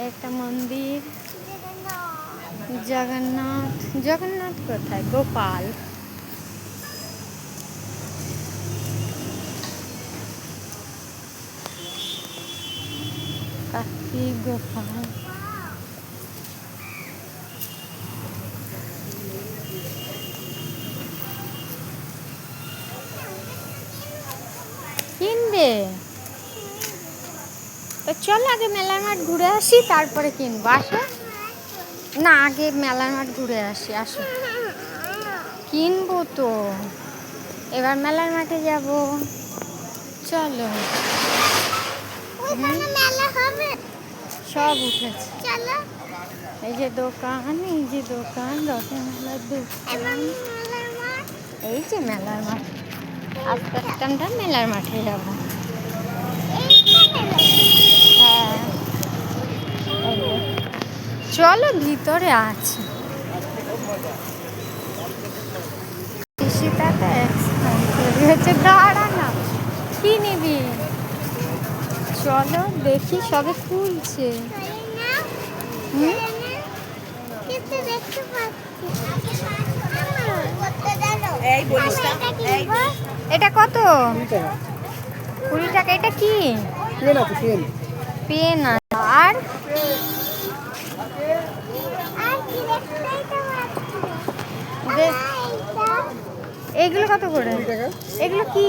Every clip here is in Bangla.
একটা মন্দির। জগন্নাথ, জগন্নাথ কোথায়? গোপাল। কার্তিক, গোপাল। কিনবে তো চল আগে মেলার মাঠ ঘুরে আসি, তারপরে কিনবো। আসো না, আগে মেলার মাঠ ঘুরে আসি, আসো। কিনবো তো, এবার মেলার মাঠে যাব, চলো। সব উঠেছে। এই যে দোকান, এই যে দোকান, রসমেলার দোকান, এই যে মেলার মাঠ। আস্তে আস্তে আমরা মেলার মাঠে যাব। হ্যাঁ, চলো ভিতরে আছে। হচ্ছে দাঁড়া না, কি নিবি? চলো দেখি, সবে খুলছে। এটা কত? 20 টাকা। এটা কি? পেন। আর এইগুলো কত করে? এগুলো কি?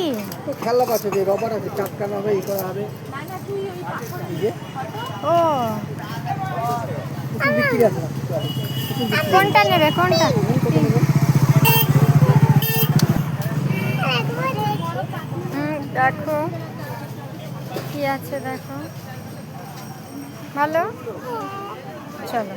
খেলা আছে, রবার আছে, চাটকানো হবে, ই করা হবে। ও, কোনটা নেবে? কোনটা? দেখো কি আছে, দেখো। ভালো, চলো।